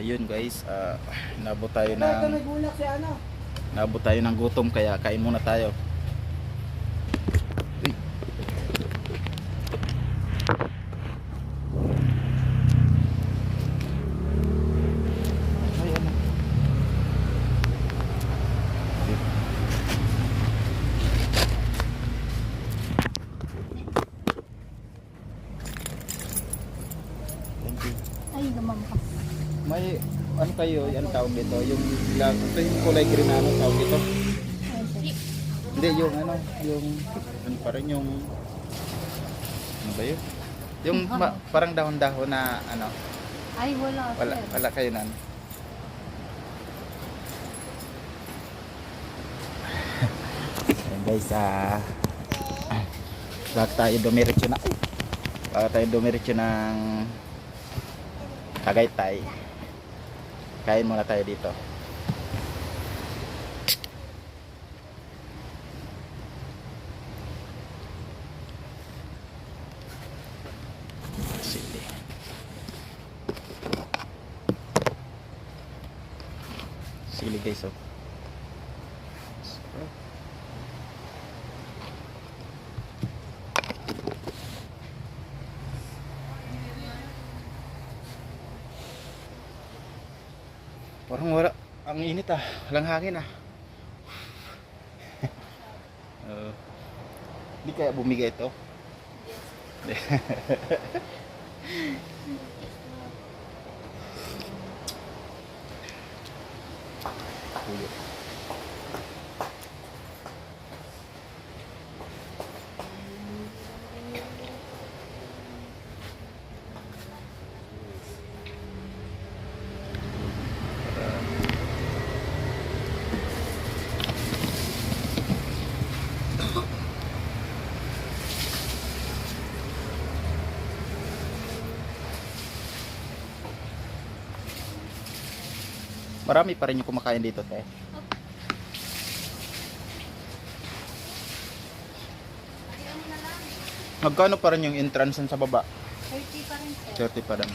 Ayun guys, nabot tayo ng gutom kaya kain muna tayo. Uy. Ayan. Thank you. Ay, lumampas. May ano kayo, yan tawag dito, yung ito yung kulay green na ano tawag dito. Hindi, yung ano pa rin yung ano ba yun? Yung parang dahon-dahon na ano. Ay, wala. Wala kayo nan. Ayan guys, bago tayo dumiretso na. Bago tayo dumiretso ng Tagaytay. Kain muna tayo dito. Sili. Sili guys, oh. Parang wala, ang init walang hangin Hindi kaya bumigay ito? Yes. Marami pa rin yung kumakain dito, te. Magkano pa rin yung entrance sa baba? 30 pa rin, sir. 30 pa rin.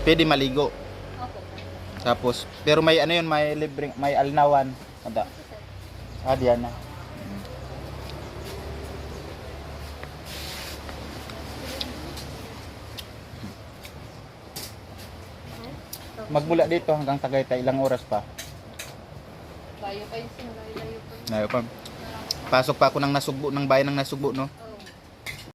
Pwede maligo. Opo. Tapos, pero may ano yun, may libreng, may alnawan. Ada. Diyan na. Magmula dito hanggang Tagaytay, ilang oras pa? Layo pa yun, sir. Layo pa. Layo pa. Pasok pa ako ng Nasugbo, ng bayan ng Nasugbo, no?